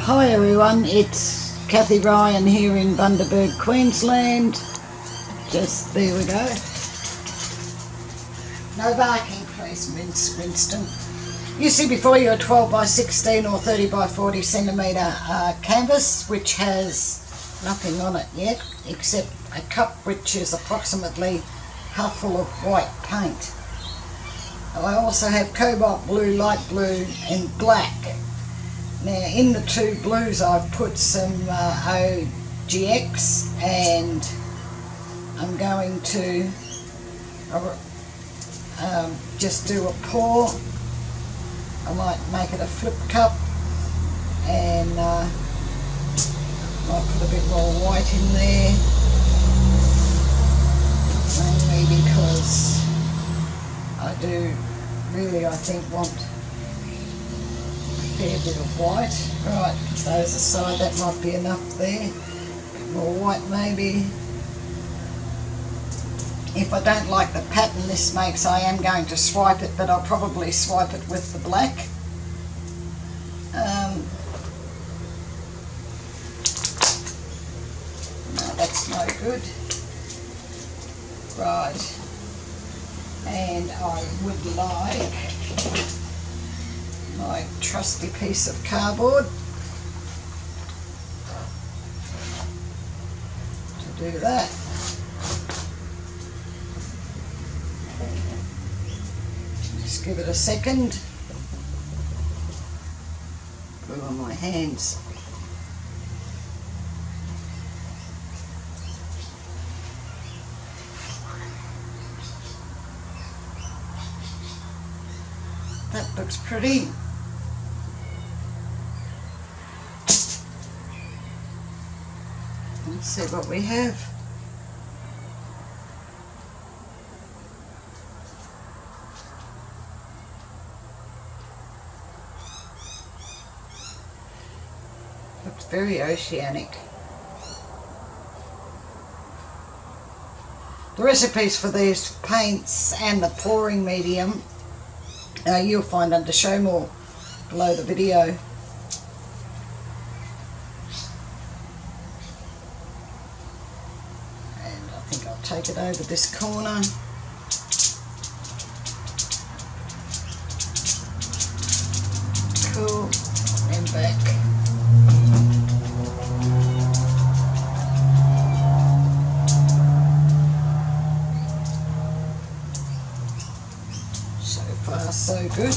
Hi everyone, it's Kathie Ryan here in Bundaberg, Queensland. Just there we go. No barking please, Winston. You see before you a 12 by 16 or 30 by 40 centimetre canvas which has nothing on it yet except a cup which is approximately half full of white paint. I also have cobalt blue, light blue and black. Now in the two blues I've put some OGX and I'm going to just do a pour. I might make it a flip cup and might put a bit more white in there, mainly because I do really, I think, want a fair bit of white. Right, put those aside, that might be enough there. A bit more white maybe. If I don't like the pattern this makes, I am going to swipe it, but I'll probably swipe it with the black. No, that's no good. Right, and I would like my trusty piece of cardboard to do that. Just give it a second. Put it on my hands. That looks pretty. Let's see what we have. Looks very oceanic. The recipes for these paints and the pouring medium you'll find under show more below the video. And I think I'll take it over this corner. Cool, and back. So far so good.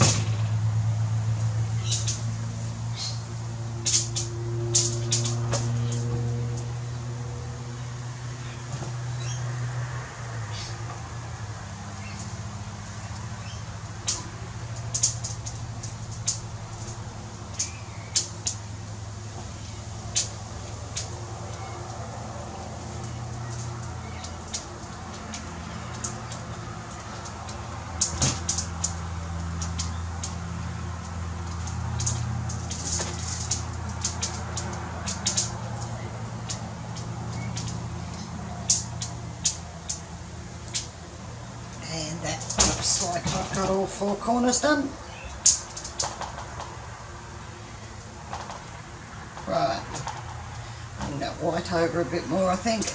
And that looks like I've got all four corners done. Right, bring that white over a bit more I think.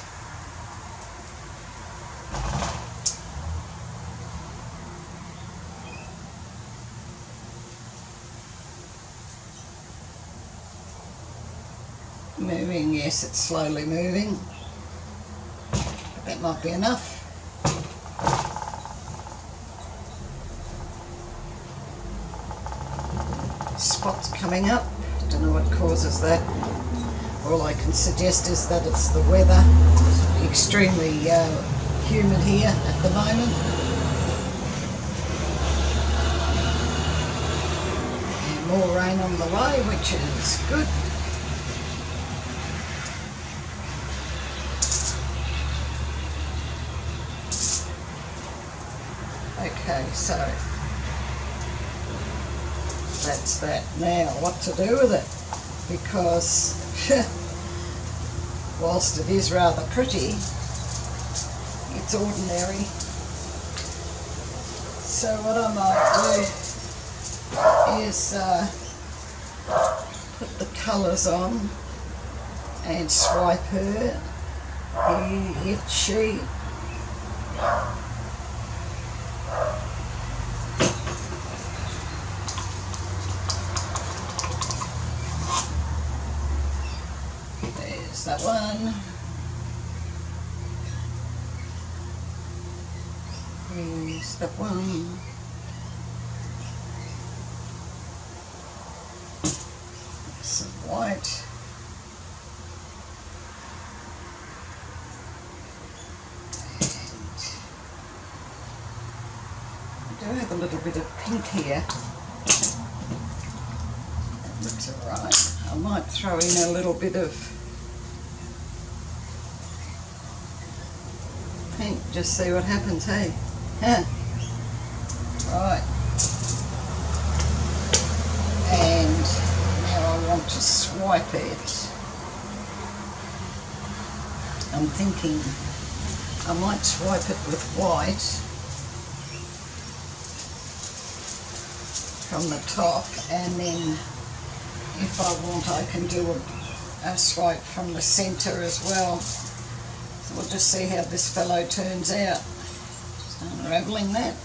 Moving, yes, it's slowly moving, but that might be enough. Spots coming up, don't know what causes that. All I can suggest is that it's the weather. It's extremely humid here at the moment. And more rain on the way, which is good. Okay, so that's that. Now what to do with it, because whilst it is rather pretty, it's ordinary. So what I might do is put the colours on and swipe her. If she there's that one. There's that one. Some white. I do have a little bit of pink here. That looks alright. I might throw in a little bit of pink, just see what happens, hey? Right. And now I want to swipe it. I'm thinking I might swipe it with white from the top, and then if I want I can do a swipe from the centre as well. So we'll just see how this fellow turns out. Just unravelling that.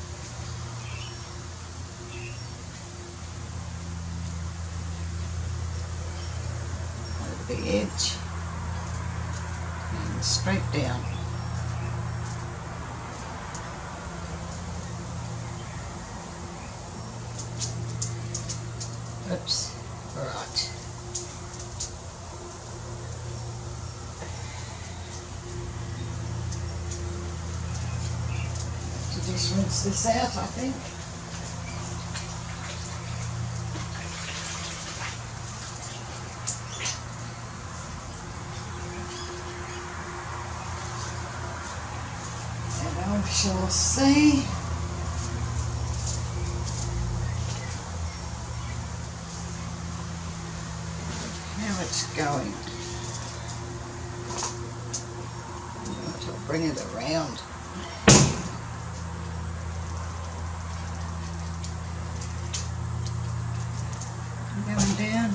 Over the edge and straight down. Oops, right. To just rinse this out, I think. And I shall see. It's going. Right, I'll bring it around. Going down.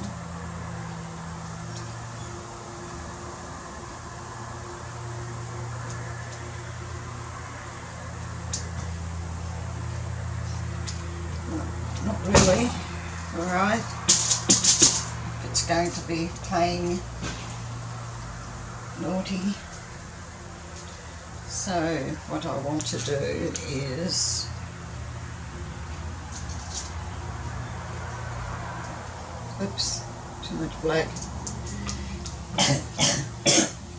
No, not really. All right. It's going to be playing naughty. So what I want to do is oops, too much black.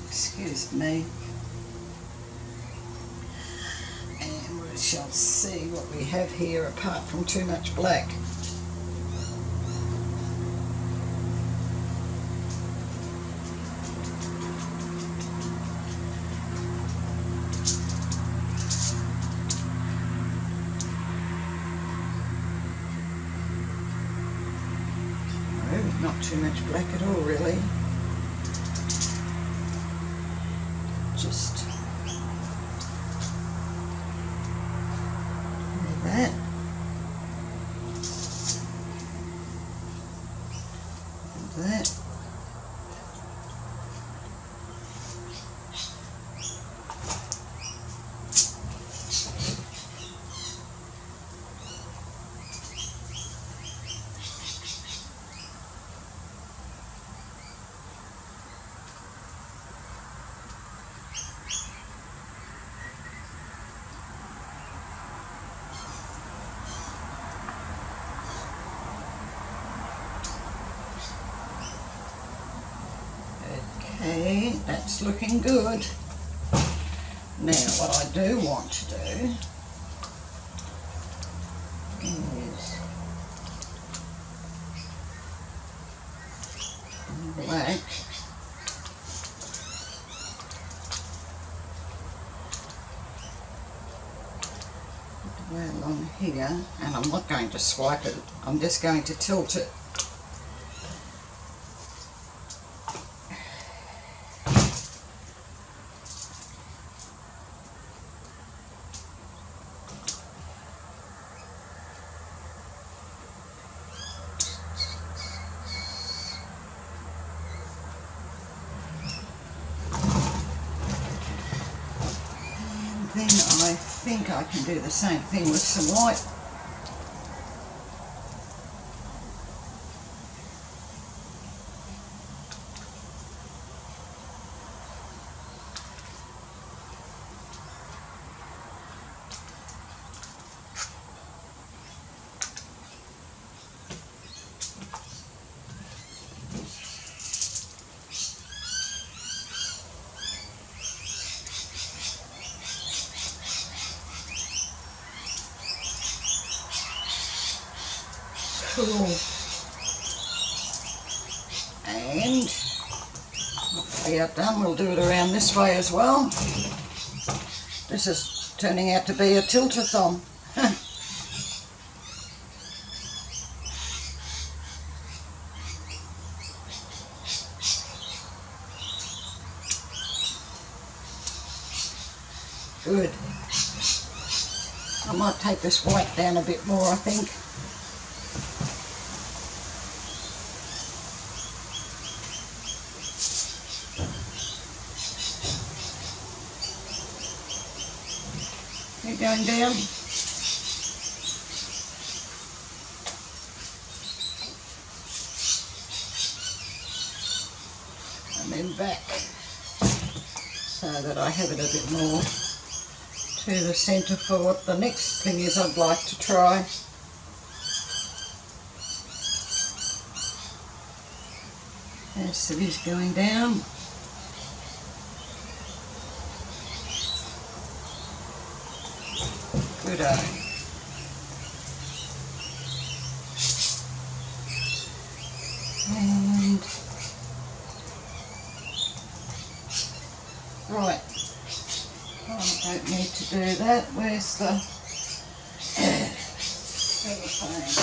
Excuse me. And we shall see what we have here apart from too much black. Not too much black at all, really. Just like that. And that. Okay, that's looking good. Now what I do want to do is black. Put the way along here, and I'm not going to swipe it, I'm just going to tilt it. then I think I can do the same thing with some white. Cool. And we are done. We'll do it around this way as well. This is turning out to be a tilt-a-thon. Good. I might take this white down a bit more, I think. You're going down. And then back so that I have it a bit more to the centre for what the next thing is I'd like to try. Yes, it is going down. Good eye. And right. I don't need to do that. Where's the cellophane?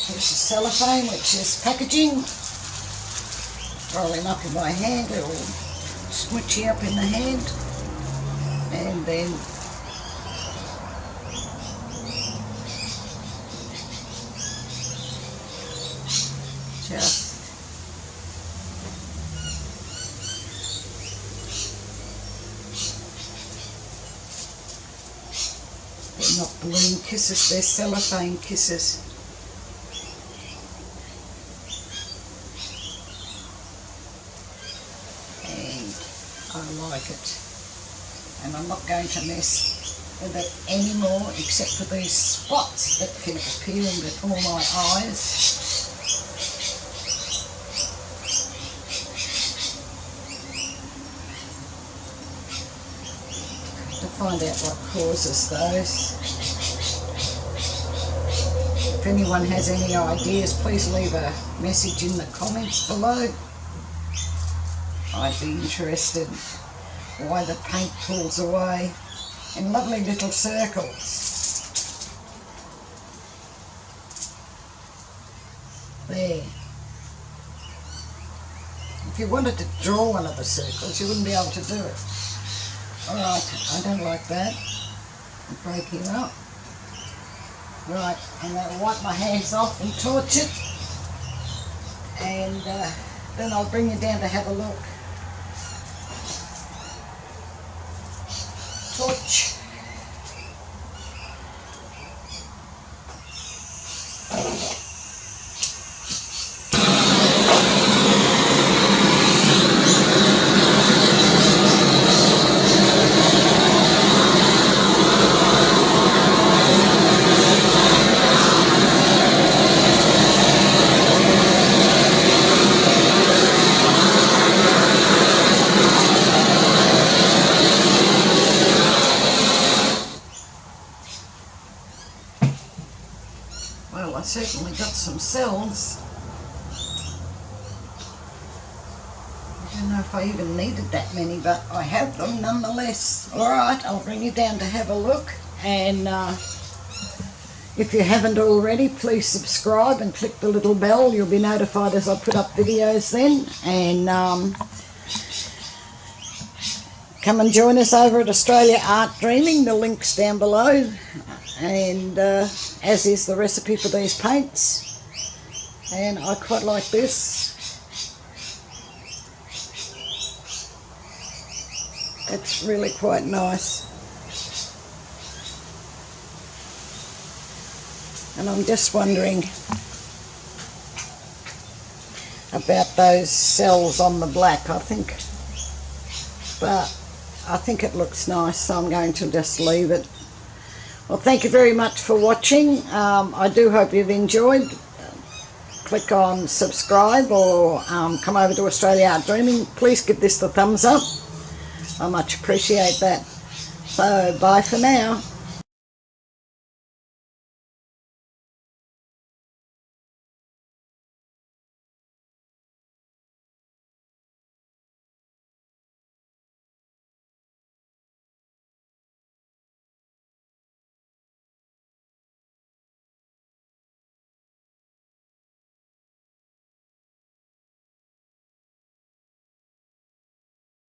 Here's the cellophane, which is packaging. Rolling up in my hand, a little smoochie up in the hand, and then just they're not balloon kisses, they're cellophane kisses. I like it, and I'm not going to mess with it anymore except for these spots that keep appearing before my eyes. To find out what causes those. If anyone has any ideas, please leave a message in the comments below. I'd be interested why the paint pulls away in lovely little circles. There. If you wanted to draw one of the circles, you wouldn't be able to do it. Alright, I don't like that. I'm breaking up. Right, I'm going to wipe my hands off and torch it. And then I'll bring you down to have a look. Torch. Well, I certainly got some cells. I don't know if I even needed that many, but I have them nonetheless. Alright, I'll bring you down to have a look, and if you haven't already, please subscribe and click the little bell. You'll be notified as I put up videos then, and come and join us over at Australia Art Dreaming. The link's down below, and as is the recipe for these paints. And I quite like this. It's really quite nice. And I'm just wondering about those cells on the black, I think. But I think it looks nice, so I'm going to just leave it. Well, thank you very much for watching. I do hope you've enjoyed. Click on subscribe or come over to Australia Art Dreaming. Please give this the thumbs up. I much appreciate that. So, bye for now.